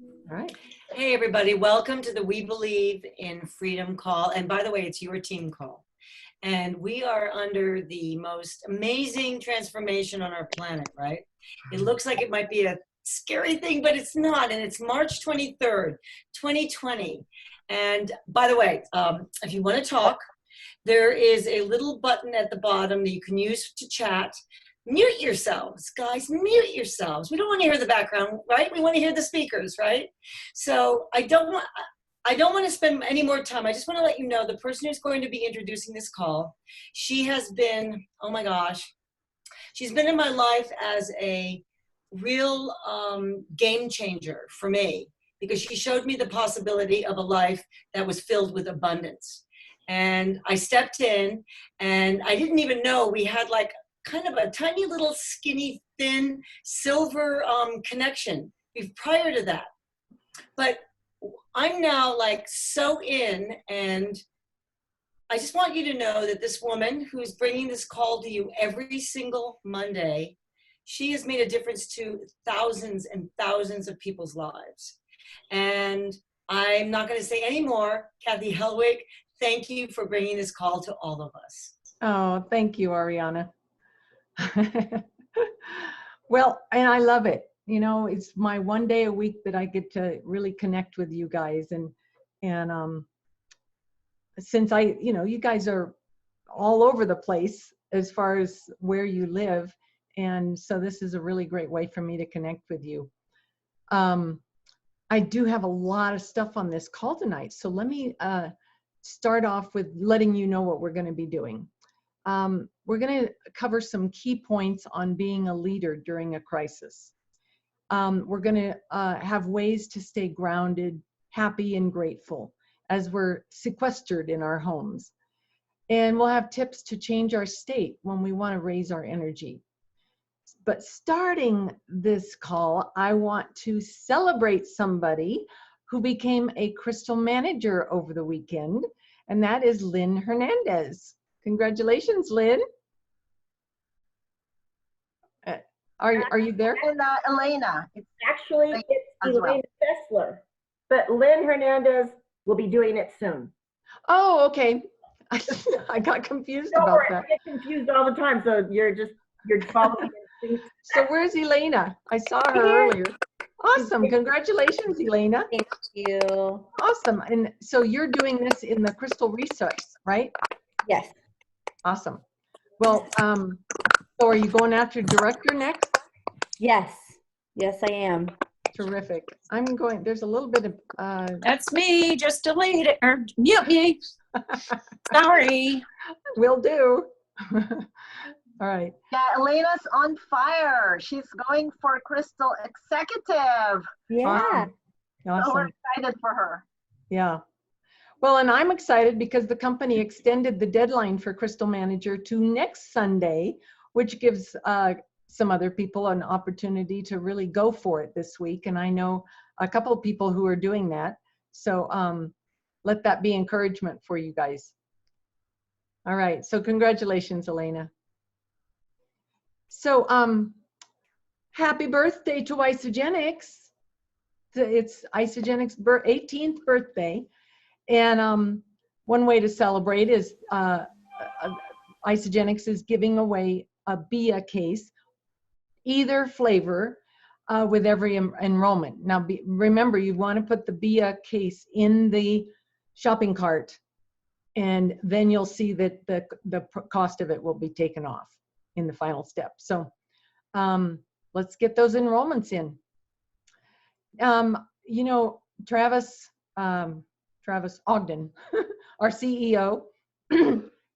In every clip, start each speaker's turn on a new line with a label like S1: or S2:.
S1: All right.
S2: Hey, everybody. Welcome to the We Believe in Freedom call. And by the way, it's your team call. And we are under the most amazing transformation on our planet, right? It looks like it might be a scary thing, but it's not. And it's March 23rd, 2020. And by the way, if you want to talk, there is a little button at the bottom that you can use to chat. Mute yourselves, guys, mute yourselves. We don't want to hear the background, right? We want to hear the speakers, right? So I don't want to spend any more time. I just want to let you know the person who's going to be introducing this call, she has been, oh my gosh, she's been in my life as a real game changer for me because she showed me the possibility of a life that was filled with abundance. And I stepped in and I didn't even know we had like kind of a tiny little skinny, thin silver connection prior to that. But I'm now like so in, and I just want you to know that this woman who's bringing this call to you every single Monday, she has made a difference to thousands and thousands of people's lives. And I'm not going to say any more. Kathy Helwig, thank you for bringing this call to all of us.
S1: Oh, thank you, Ariana. Well, and I love it. You know, it's my one day a week that I get to really connect with you guys. And since you guys are all over the place as far as where you live. And so this is a really great way for me to connect with you. I do have a lot of stuff on this call tonight. So let me start off with letting you know what we're going to be doing. We're going to cover some key points on being a leader during a crisis. We're going to have ways to stay grounded, happy, and grateful as we're sequestered in our homes. And we'll have tips to change our state when we want to raise our energy. But starting this call, I want to celebrate somebody who became a crystal manager over the weekend, and that is Lynn Hernandez. Congratulations, Lynn. Are you there?
S3: And Elena.
S4: It's Elaine Fessler, but Lynn Hernandez will be doing it soon.
S1: Oh, okay. I got confused about that.
S4: I get confused all the time, so you're following instinct.
S1: So where's Elena? I saw her earlier. Awesome. Congratulations, Elena.
S5: Thank you.
S1: Awesome. And so you're doing this in the Crystal Resource, right?
S5: Yes.
S1: Awesome. Well, so are you going after director next?
S5: Yes. Yes, I am.
S1: Terrific. There's a little bit of...
S6: That's me. Just delete it or mute me. Sorry.
S1: Will do. All right.
S3: Yeah, Elena's on fire. She's going for Crystal Executive.
S5: Yeah.
S1: Awesome.
S3: So we're excited for her.
S1: Yeah. Well, and I'm excited because the company extended the deadline for Crystal Manager to next Sunday, which gives some other people an opportunity to really go for it this week. And I know a couple of people who are doing that. So let that be encouragement for you guys. All right. So congratulations, Elena. So happy birthday to Isagenix. It's Isagenix's 18th birthday. And one way to celebrate is Isagenix is giving away a BIA case, either flavor, with every enrollment. Now, remember, you want to put the BIA case in the shopping cart, and then you'll see that the cost of it will be taken off in the final step. So let's get those enrollments in. You know, Travis Ogden, our CEO,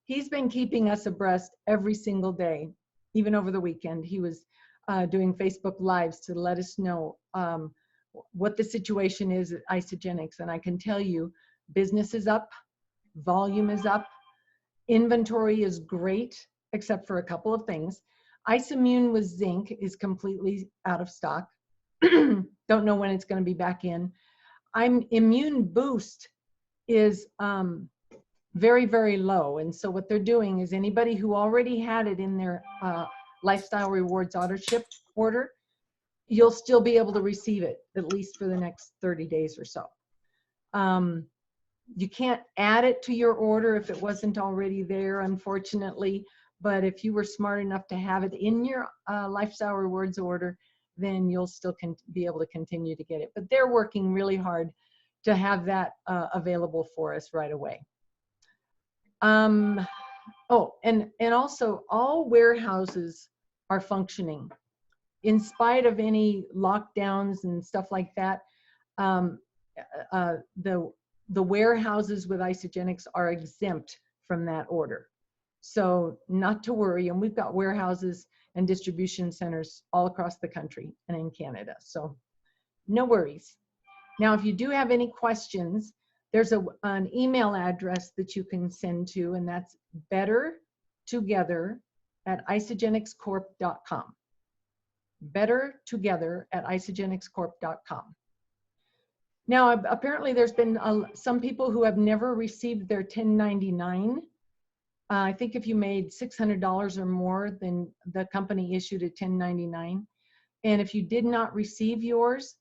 S1: he's been keeping us abreast every single day. Even over the weekend, he was doing Facebook Lives to let us know what the situation is at Isagenix. And I can tell you, business is up, volume is up, inventory is great, except for a couple of things. Isommune with zinc is completely out of stock. Don't know when it's going to be back in. Immune Boost is very, very low. And so what they're doing is anybody who already had it in their Lifestyle Rewards auto ship order, you'll still be able to receive it, at least for the next 30 days or so. You can't add it to your order if it wasn't already there, unfortunately. But if you were smart enough to have it in your Lifestyle Rewards order, then you'll still be able to continue to get it. But they're working really hard to have that available for us right away. Oh, and also all warehouses are functioning. In spite of any lockdowns and stuff like that, the warehouses with Isagenix are exempt from that order. So not to worry, and we've got warehouses and distribution centers all across the country and in Canada, so no worries. Now, if you do have any questions, there's an email address that you can send to, and that's bettertogether@isagenixcorp.com. bettertogether@isagenixcorp.com. Now, apparently there's been some people who have never received their 1099. I think if you made $600 or more, then the company issued a 1099. And if you did not receive yours,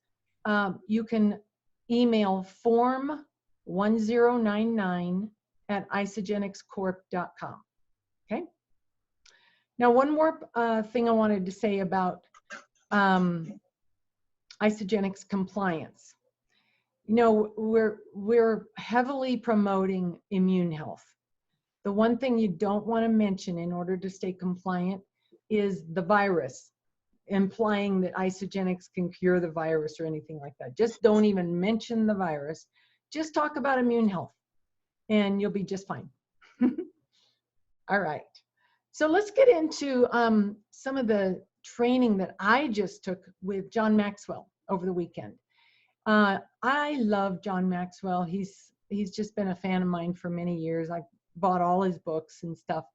S1: you can email form1099@isagenixcorp.com. Okay. Now, one more thing I wanted to say about Isagenix compliance. You know, we're heavily promoting immune health. The one thing you don't want to mention in order to stay compliant is the virus, implying that Isagenix can cure the virus or anything like that. Just don't even mention the virus. Just talk about immune health and you'll be just fine. All right. So let's get into some of the training that I just took with John Maxwell over the weekend. I love John Maxwell. He's just been a fan of mine for many years. I bought all his books and stuff,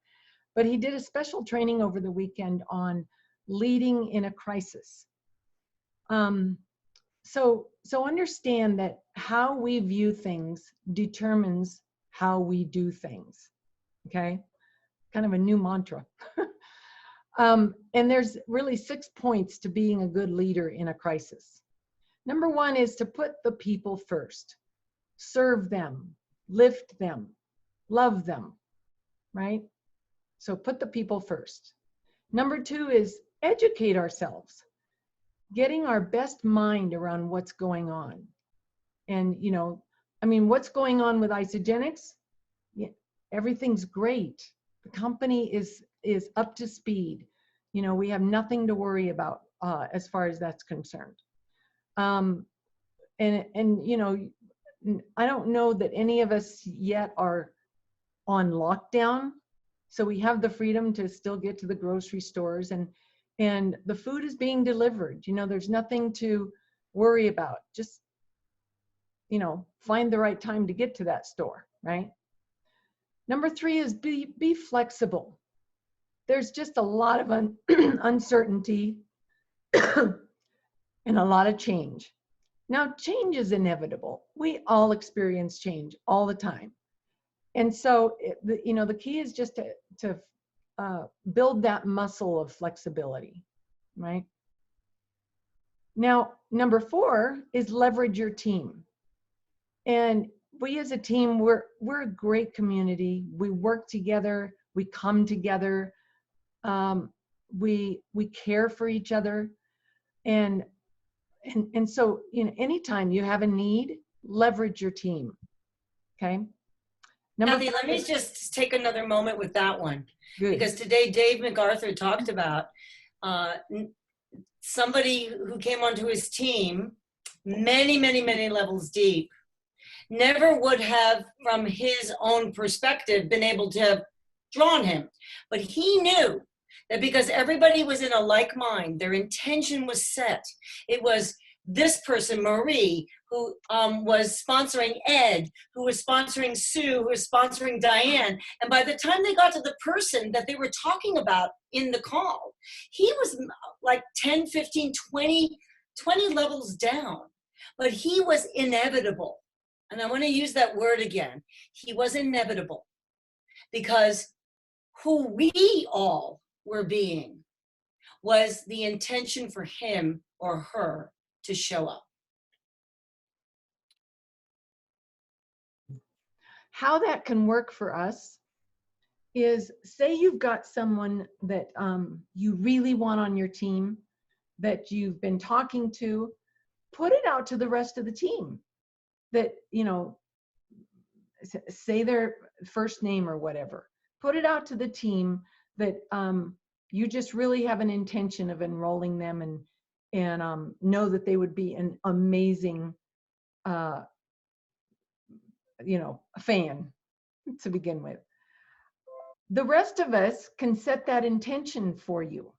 S1: but he did a special training over the weekend on leading in a crisis. So understand that how we view things determines how we do things. Okay, kind of a new mantra. And there's really 6 points to being a good leader in a crisis. Number 1 is to put the people first. Serve them, lift them, love them, right? So put the people first. Number 2 is educate ourselves, getting our best mind around what's going on. And, you know, I mean, what's going on with Isagenix? Yeah, everything's great. The company is up to speed. You know, we have nothing to worry about as far as that's concerned. And you know, I don't know that any of us yet are on lockdown, so we have the freedom to still get to the grocery stores, and the food is being delivered. You know, there's nothing to worry about. Just, you know, find the right time to get to that store, right? Number 3 is be flexible. There's just a lot of uncertainty and a lot of change. Now, change is inevitable. We all experience change all the time. And so, you know, the key is just to build that muscle of flexibility, right? Now, number 4 is leverage your team. And we as a team, we're a great community. We work together, we come together, we care for each other. And so, you know, anytime you have a need, leverage your team. Okay.
S2: Kathy, let me just take another moment with that one.
S1: Good.
S2: Because today Dave MacArthur talked about somebody who came onto his team many, many, many levels deep, never would have, from his own perspective, been able to have drawn him. But he knew that because everybody was in a like mind, their intention was set. It was this person, Marie, who was sponsoring Ed, who was sponsoring Sue, who was sponsoring Diane. And by the time they got to the person that they were talking about in the call, he was like 10, 15, 20 levels down. But he was inevitable. And I want to use that word again. He was inevitable because who we all were being was the intention for him or her to show up.
S1: How that can work for us is, say you've got someone that you really want on your team, that you've been talking to, put it out to the rest of the team. That, you know, say their first name or whatever. Put it out to the team that you just really have an intention of enrolling them, and know that they would be an amazing, you know, fan to begin with. The rest of us can set that intention for you.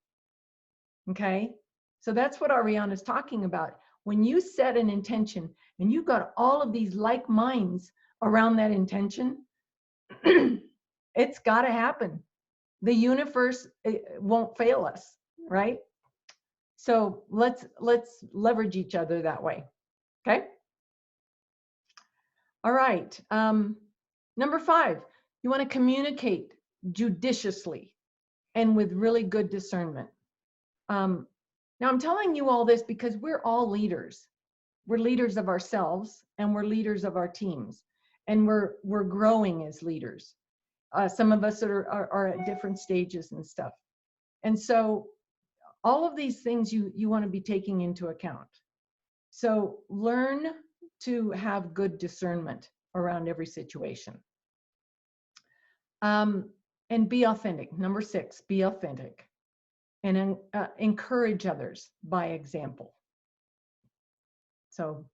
S1: Okay? So that's what Ariana's talking about. When you set an intention and you've got all of these like minds around that intention, it's got to happen. The universe won't fail us, right? So let's leverage each other that way. Okay? All right. Number 5, you want to communicate judiciously and with really good discernment. Now I'm telling you all this because we're all leaders. We're leaders of ourselves and we're leaders of our teams, and we're growing as leaders. Some of us are at different stages and stuff. And so all of these things you want to be taking into account. So learn to have good discernment around every situation. And be authentic. Number 6, be authentic. And encourage others by example. So,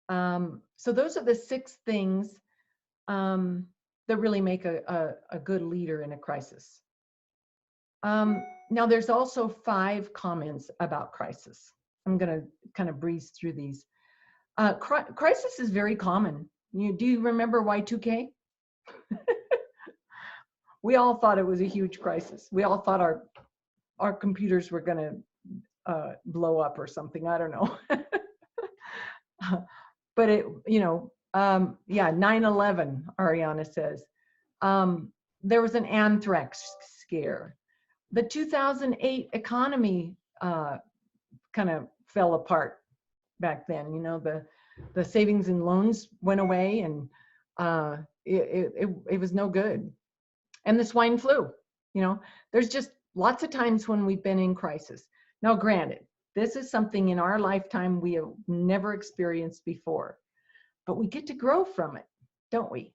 S1: so those are the 6 things that really make a good leader in a crisis. Now, there's also 5 comments about crisis. I'm going to kind of breeze through these. Crisis is very common. Do you remember Y2K? We all thought it was a huge crisis. We all thought our computers were going to blow up or something. I don't know. But it, you know, yeah, 9/11, Ariana says. There was an anthrax scare. The 2008 economy kind of fell apart back then. You know, the savings and loans went away, and it was no good. And the swine flu, you know, there's just lots of times when we've been in crisis. Now, granted, this is something in our lifetime we have never experienced before, but we get to grow from it, don't we?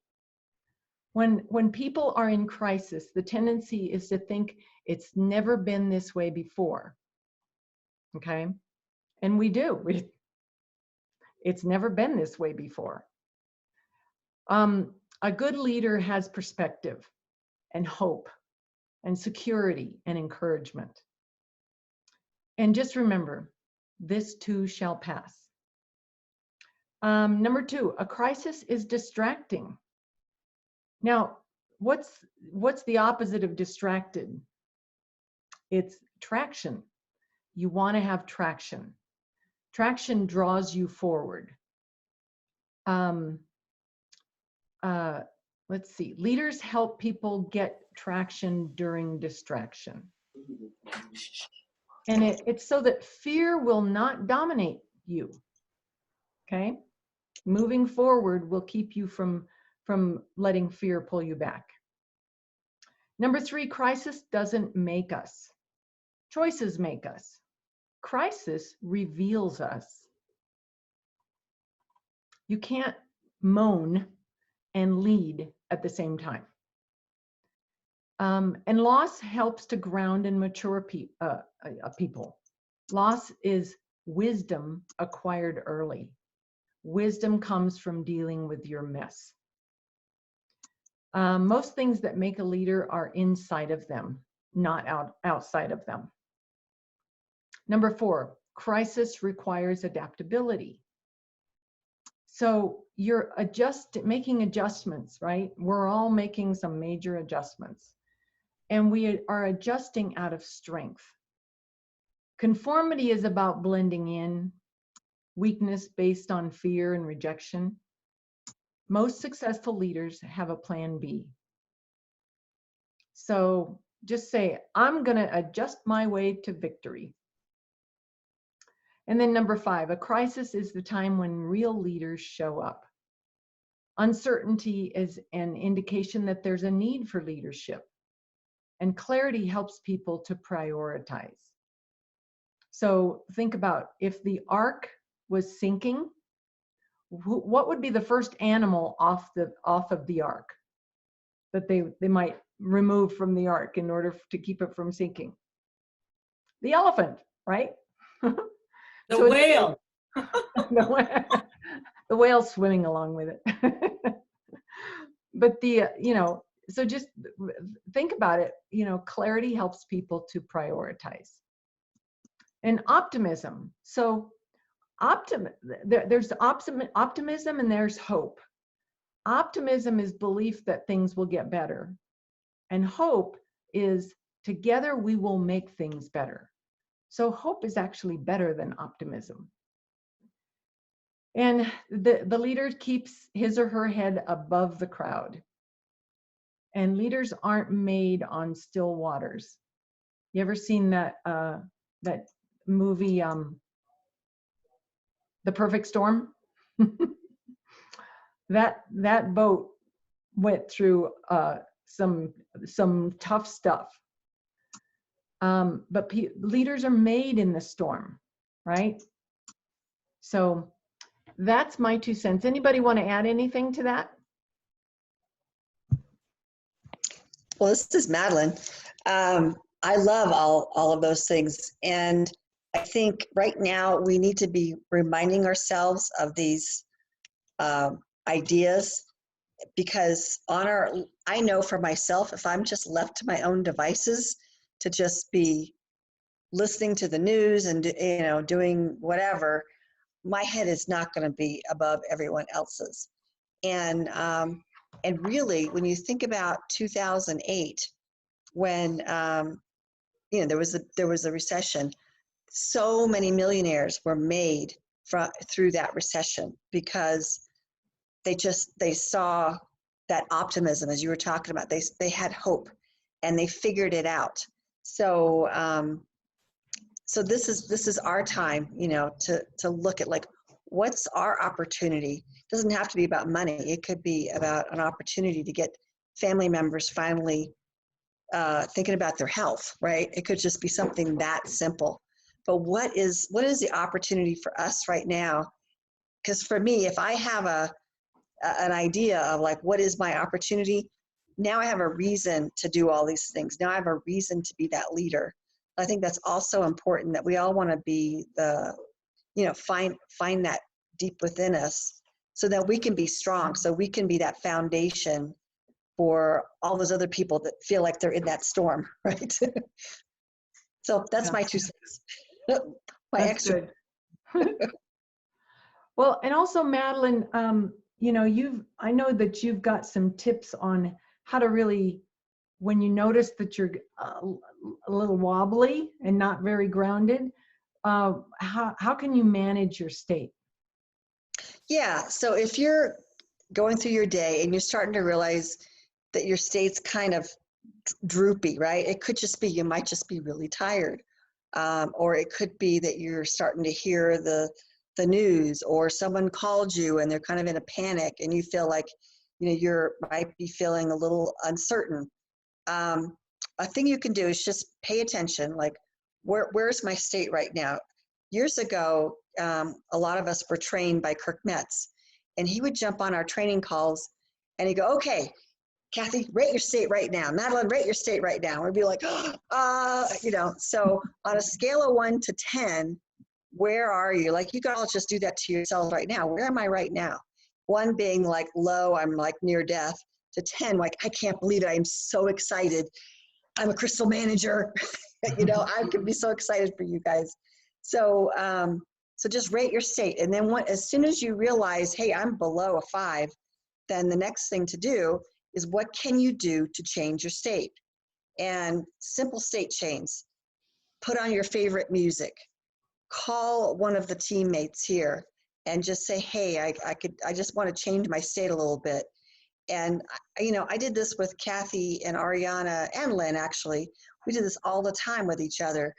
S1: When people are in crisis, the tendency is to think it's never been this way before, okay? And we do. It's never been this way before. A good leader has perspective and hope and security and encouragement. And just remember, this too shall pass. Number 2, a crisis is distracting. Now, what's the opposite of distracted? It's traction. You want to have traction. Traction draws you forward. Let's see. Leaders help people get traction during distraction. And it's so that fear will not dominate you. Okay? Moving forward will keep you from letting fear pull you back. Number 3, crisis doesn't make us. Choices make us. Crisis reveals us. You can't moan and lead at the same time. And loss helps to ground and mature people. Loss is wisdom acquired early. Wisdom comes from dealing with your mess. Most things that make a leader are inside of them, not outside of them. Number 4, crisis requires adaptability. So you're making adjustments, right? We're all making some major adjustments, and we are adjusting out of strength. Conformity is about blending in. Weakness based on fear and rejection. Most successful leaders have a plan B. So Just say, I'm going to adjust my way to victory. And then number 5, a crisis is the time when real leaders show up. Uncertainty is an indication that there's a need for leadership, and clarity helps people to prioritize. So think about if the ark was sinking, what would be the first animal off of the ark that they might remove from the ark in order to keep it from sinking? The elephant, right?
S2: The
S1: So
S2: whale.
S1: the whale's swimming along with it. But so just think about it. Clarity helps people to prioritize. And optimism. So there's optimism and there's hope. Optimism is belief that things will get better. And hope is together we will make things better. So hope is actually better than optimism. And the leader keeps his or her head above the crowd. And leaders aren't made on still waters. You ever seen that movie, The Perfect Storm? That boat went through some tough stuff. But leaders are made in the storm, right? So that's my 2 cents. Anybody want to add anything to that?
S7: Well, this is Madeline. I love all of those things. And I think right now we need to be reminding ourselves of these ideas, because I know for myself, if I'm just left to my own devices to just be listening to the news and doing whatever, my head is not going to be above everyone else's. And really, when you think about 2008, when there was a recession, so many millionaires were made through that recession because they saw that optimism, as you were talking about. They had hope and they figured it out. So so this is our time, to look at, like, what's our opportunity. It doesn't have to be about money. It could be about an opportunity to get family members finally thinking about their health, right? It could just be something that simple. But what is the opportunity for us right now? Because for me, if I have an idea of, like, what is my opportunity, now I have a reason to do all these things. Now I have a reason to be that leader. I think that's also important, that we all want to be find that deep within us so that we can be strong, so we can be that foundation for all those other people that feel like they're in that storm, right? So that's my 2 cents. My
S1: That's
S7: extra.
S1: good. Well, and also, Madeline, I know that you've got some tips on how to really, when you notice that you're a little wobbly and not very grounded, how can you manage your state?
S7: Yeah, so if you're going through your day and you're starting to realize that your state's kind of droopy, right? It could just be, you might just be really tired. Or it could be that you're starting to hear the news, or someone called you and they're kind of in a panic and you feel like, you might be feeling a little uncertain. A thing you can do is just pay attention, like, where's my state right now? Years ago, a lot of us were trained by Kirk Metz, and he would jump on our training calls and he'd go, okay, Kathy, rate your state right now. Madeline, rate your state right now. We'd be like, so on a scale of 1 to 10, where are you? Like, you can all just do that to yourself right now. Where am I right now? 1 being like low, I'm like near death, to 10, like, I can't believe it. I'm so excited. I'm a crystal manager. I could be so excited for you guys. So, so just rate your state. And then as soon as you realize, hey, I'm below a 5, then the next thing to do is, what can you do to change your state? And simple state change. Put on your favorite music. Call one of the teammates here and just say, hey, I just want to change my state a little bit. I did this with Kathy and Ariana and Lynn, actually. We did this all the time with each other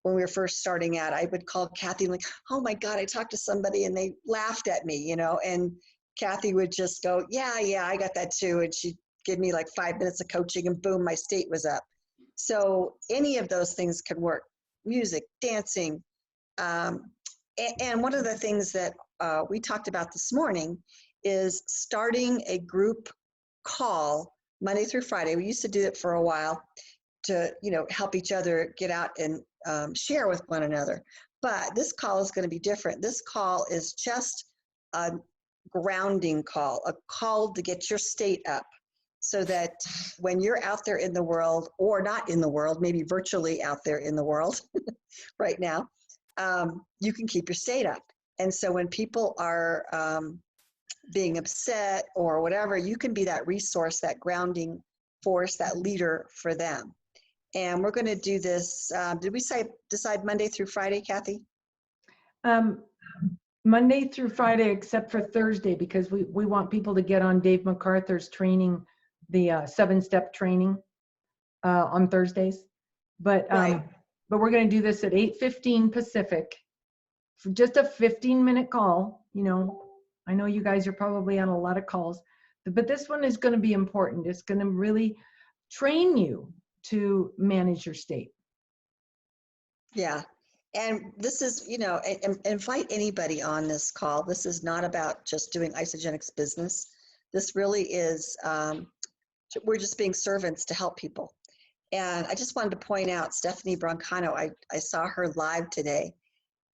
S7: when we were first starting out. I would call Kathy like, oh my God, I talked to somebody and they laughed at me, and Kathy would just go, yeah, I got that too. And she'd give me like 5 minutes of coaching and boom, my state was up. So any of those things can work. Music, dancing. And one of the things that we talked about this morning is starting a group call Monday through Friday. We used to do it for a while to, help each other get out and share with one another. But this call is going to be different. This call is just a grounding call, a call to get your state up so that when you're out there in the world, or not in the world, maybe virtually out there in the world right now, you can keep your state up. And so when people are being upset or whatever, you can be that resource, that grounding force, that leader for them. And we're going to do this. Did we decide Monday through Friday, Kathy?
S1: Monday through Friday, except for Thursday, because we want people to get on Dave MacArthur's training, the 7-step training on Thursdays. But
S7: Right.
S1: but we're going to do this at 8:15 Pacific for just a 15-minute call. I know you guys are probably on a lot of calls, but this one is going to be important. It's going to really train you to manage your state.
S7: Yeah. And this is, invite anybody on this call. This is not about just doing Isagenix business. This really is, we're just being servants to help people. And I just wanted to point out Stephanie Broncano, I saw her live today,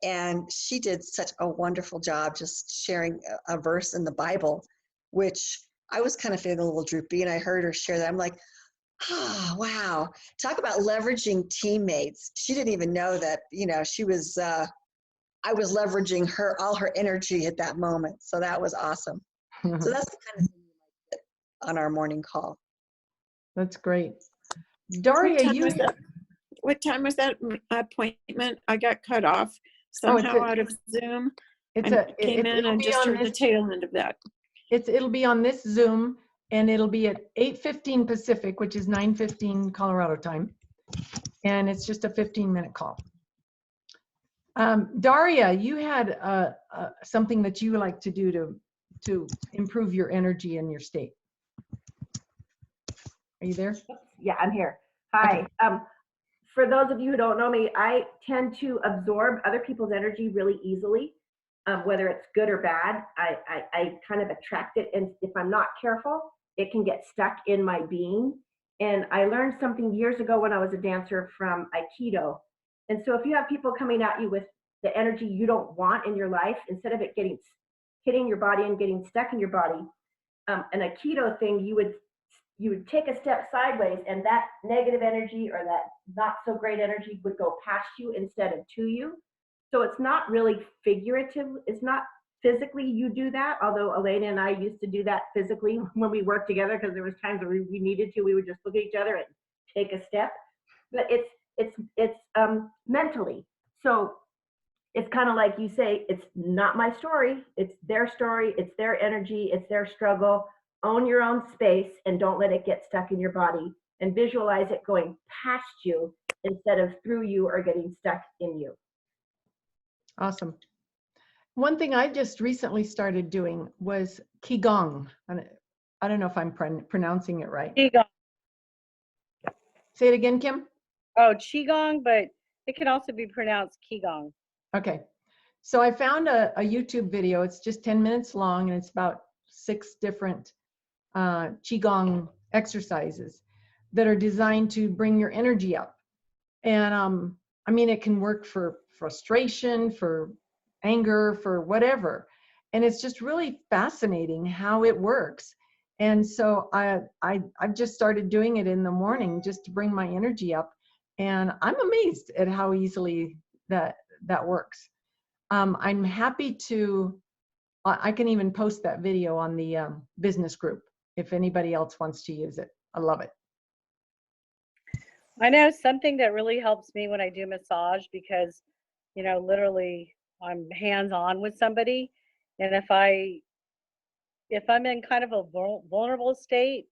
S7: and she did such a wonderful job just sharing a verse in the Bible, which I was kind of feeling a little droopy, and I heard her share that. I'm like, oh, wow. Talk about leveraging teammates. She didn't even know that, she was, I was leveraging all her energy at that moment. So that was awesome. So that's the kind of thing we like get on our morning call.
S1: That's great. Daria,
S6: What time was that appointment? I got cut off somehow out of Zoom.
S1: It's
S6: I came in and just heard the tail end of that.
S1: It'll be on this Zoom, and it'll be at 8:15 Pacific, which is 9:15 Colorado time. And it's just a 15-minute call. Daria, you had something that you like to do to improve your energy and your state. Are you there?
S4: Yeah, I'm here. Hi.
S1: Okay.
S4: For those of you who don't know me, I tend to absorb other people's energy really easily, whether it's good or bad. I kind of attract it, and if I'm not careful, it can get stuck in my being. And I learned something years ago when I was a dancer from Aikido. And so if you have people coming at you with the energy you don't want in your life, instead of it hitting your body and getting stuck in your body, an Aikido thing, you would take a step sideways, and that negative energy or that not so great energy would go past you instead of to you. So it's not really figurative. It's not physically you do that, although Elena and I used to do that physically when we worked together, because there was times where we needed to. We would just look at each other and take a step. But it's mentally. So it's kind of like you say, it's not my story. It's their story. It's their energy. It's their struggle. Own your own space and don't let it get stuck in your body, and visualize it going past you instead of through you or getting stuck in you.
S1: Awesome. One thing I just recently started doing was Qigong. And I don't know if I'm pronouncing it right.
S8: Qigong.
S1: Say it again, Kim.
S8: Oh, Qigong, but it can also be pronounced Qigong.
S1: Okay. So I found a YouTube video. It's just 10 minutes long, and it's about 6 different Qigong exercises that are designed to bring your energy up. And I mean, it can work for frustration, for anger, for whatever. And it's just really fascinating how it works. And so I've just started doing it in the morning just to bring my energy up. And I'm amazed at how easily that works. I'm happy to, I can even post that video on the business group if anybody else wants to use it. I love it.
S8: I know something that really helps me when I do massage, because, literally I'm hands-on with somebody. And if I if I'm in kind of a vulnerable state,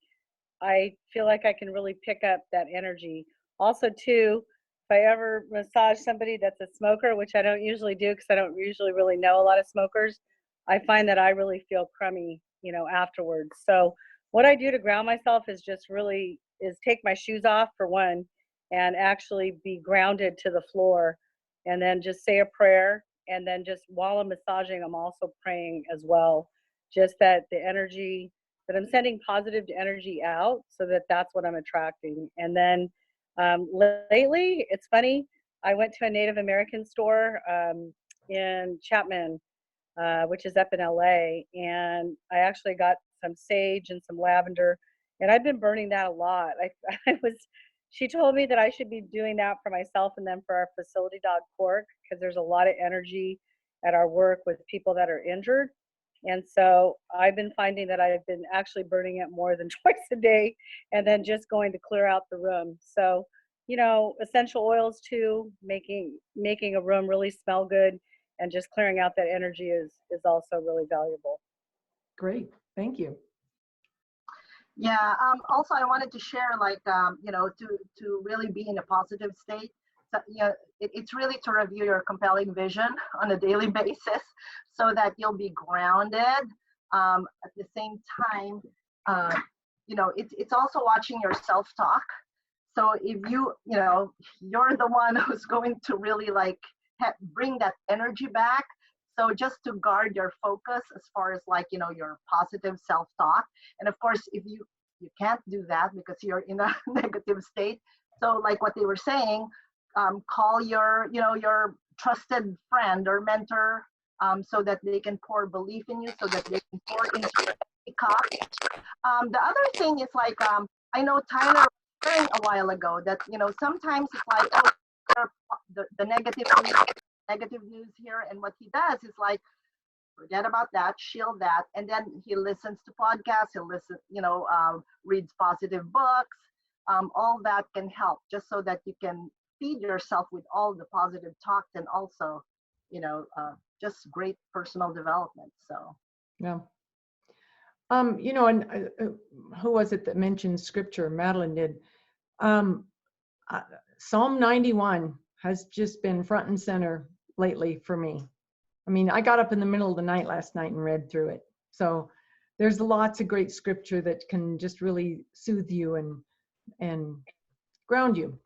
S8: I feel like I can really pick up that energy. Also, too, if I ever massage somebody that's a smoker, which I don't usually do because I don't usually really know a lot of smokers, I find that I really feel crummy, afterwards. So what I do to ground myself is just really is take my shoes off for one and actually be grounded to the floor, and then just say a prayer. And then just while I'm massaging, I'm also praying as well. Just that the energy that I'm sending positive energy out, so that's what I'm attracting. And then lately, it's funny, I went to a Native American store in Chapman, which is up in LA, and I actually got some sage and some lavender, and I've been burning that a lot. She told me that I should be doing that for myself and then for our facility dog Cork, because there's a lot of energy at our work with people that are injured. And so I've been finding that I've been actually burning it more than twice a day, and then just going to clear out the room. So, essential oils too, making a room really smell good, and just clearing out that energy is also really valuable.
S1: Great. Thank you.
S3: Yeah. Also, I wanted to share, to really be in a positive state. So, it's really to review your compelling vision on a daily basis, so that you'll be grounded. At the same time, it's also watching your self-talk. So if you're the one who's going to really bring that energy back. So just to guard your focus as far as your positive self-talk. And of course, if you can't do that because you're in a negative state. So like what they were saying, call your trusted friend or mentor, so that they can pour belief in you, so that they can pour into your cup. The other thing is I know Tyler was saying a while ago that sometimes it's the negative news here, and what he does is forget about that, shield that, and then he listens to podcasts, reads positive books. All that can help, just so that you can feed yourself with all the positive talks, and also just great personal development. So
S1: Yeah. And who was it that mentioned scripture? Madeline did. Psalm 91 has just been front and center lately for me. I mean, I got up in the middle of the night last night and read through it. So there's lots of great scripture that can just really soothe you and ground you.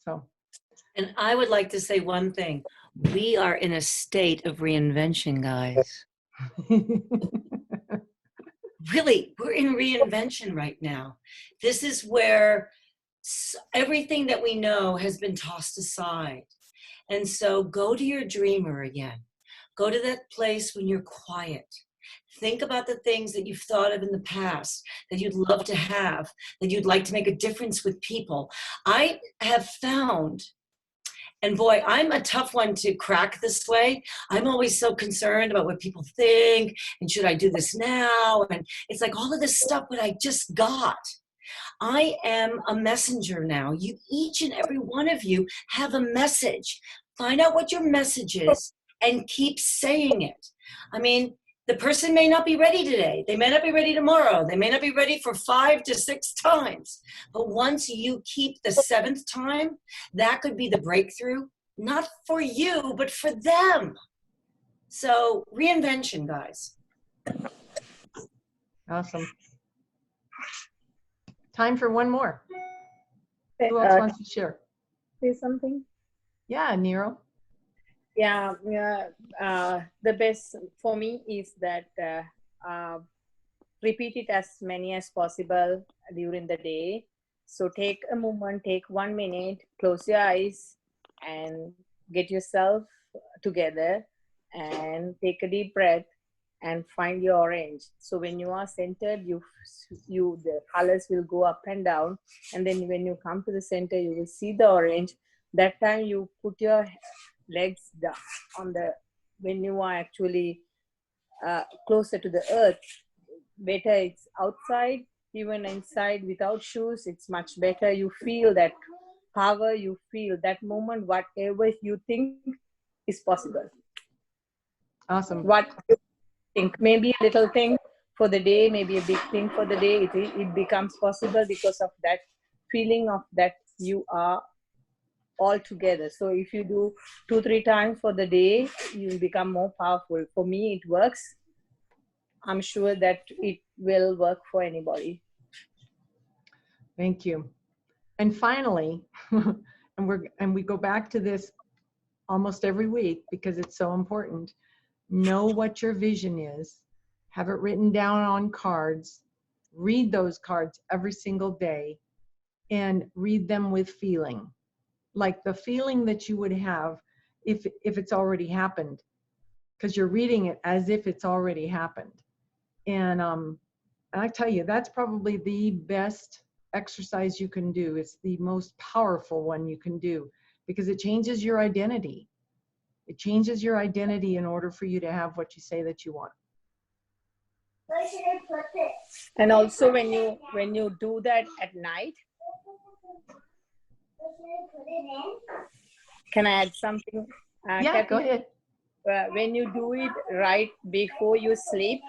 S1: So.
S2: And I would like to say one thing. We are in a state of reinvention, guys. Really, we're in reinvention right now. This is where everything that we know has been tossed aside. And so go to your dreamer again. Go to that place when you're quiet. Think about the things that you've thought of in the past that you'd love to have, that you'd like to make a difference with people. I have found, and boy, I'm a tough one to crack this way. I'm always so concerned about what people think, and should I do this now? And it's like all of this stuff that I just got. I am a messenger now. Each and every one of you have a message. Find out what your message is and keep saying it. I mean, the person may not be ready today. They may not be ready tomorrow. They may not be ready for 5 to 6 times. But once you keep the 7th time, that could be the breakthrough, not for you, but for them. So reinvention, guys.
S1: Awesome. Time for one more. Who else wants to share?
S5: Say something.
S1: Yeah, Nero.
S9: Yeah, the best for me is that repeat it as many as possible during the day. So take a moment, take 1 minute, close your eyes and get yourself together and take a deep breath and find your orange. So when you are centered, the colors will go up and down. And then when you come to the center, you will see the orange. That time you put your legs down when you are actually closer to the earth. Better it's outside, even inside without shoes, it's much better. You feel that power, you feel that moment, whatever you think is possible.
S1: Awesome.
S9: What you think, maybe a little thing for the day, maybe a big thing for the day, it becomes possible because of that feeling of that you are all together. So if you do 2-3 times for the day, you become more powerful. For me, it works. I'm sure that it will work for anybody.
S1: Thank you. And finally, and we go back to this almost every week because it's so important. Know what your vision is. Have it written down on cards. Read those cards every single day and read them with feeling. Like the feeling that you would have if it's already happened, because you're reading it as if it's already happened. And I tell you, that's probably the best exercise you can do. It's the most powerful one you can do because it changes your identity. It changes your identity in order for you to have what you say that you want.
S9: Where should I put it? And also when you do that at night, where should I put it in? Can I add something?
S1: Yeah,
S9: Kathy?
S1: go ahead.
S9: When you do it right before you sleep,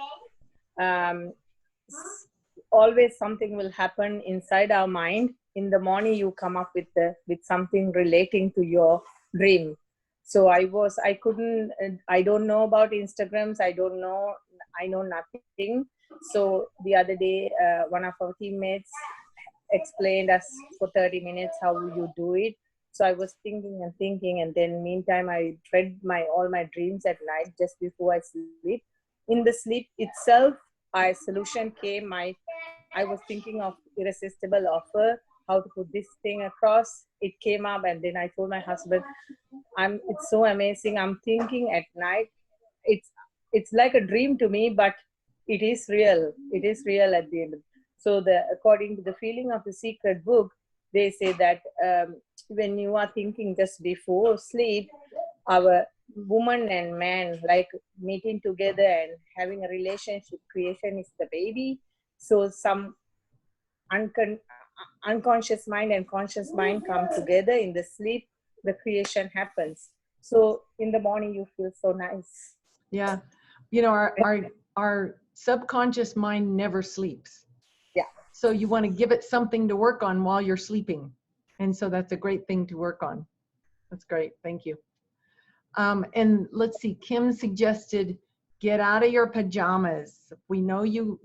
S9: always something will happen inside our mind. In the morning, you come up with something relating to your dream. So I don't know about Instagrams. I know nothing. So the other day, one of our teammates explained us for 30 minutes how you do it. So I was thinking, and then meantime, I read all my dreams at night just before I sleep. In the sleep itself, a solution came. I was thinking of irresistible offer, how to put this thing across. It came up, and then I told my husband, it's so amazing. I'm thinking at night. It's like a dream to me, but it is real. It is real at the end. So according to the feeling of the secret book, they say that when you are thinking just before sleep, our woman and man like meeting together and having a relationship, creation is the baby. So some unconscious mind and conscious mind come together in the sleep, the creation happens. So in the morning you feel so nice.
S1: Yeah. You know, our subconscious mind never sleeps.
S9: Yeah.
S1: So you want to give it something to work on while you're sleeping. And so that's a great thing to work on. That's great. Thank you. And let's see, Kim suggested get out of your pajamas. We know you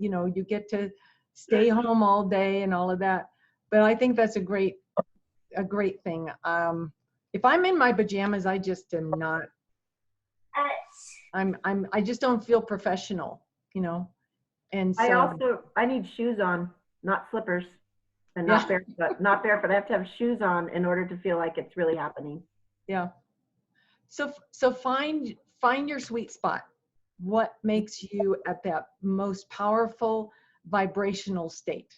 S1: get to stay home all day and all of that, but I think that's a great thing. If I'm in my pajamas, I just am not, I just don't feel professional, and so.
S4: I need shoes on, not slippers, and not barefoot. Not barefoot. I have to have shoes on in order to feel like it's really happening.
S1: Yeah. So find your sweet spot. What makes you at that most powerful vibrational state,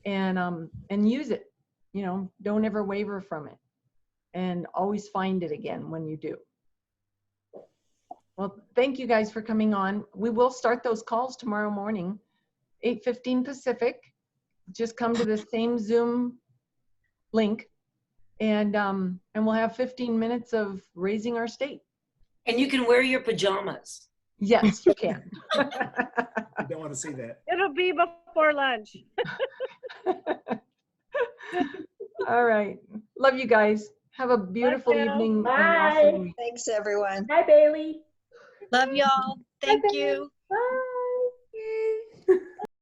S1: and use it. Don't ever waver from it, and always find it again when you do. Well, thank you guys for coming on. We will start those calls tomorrow morning, 8:15 Pacific. Just come to the same Zoom link, and we'll have 15 minutes of raising our state.
S2: And you can wear your pajamas.
S1: Yes, you can.
S10: I don't want to see that.
S8: It'll be before lunch.
S1: All right. Love you guys. Have a beautiful
S8: Love you.
S1: evening. and
S4: Bye.
S1: awesome week.
S7: Thanks, everyone.
S4: Hi, Bailey.
S11: Love y'all. Thank you.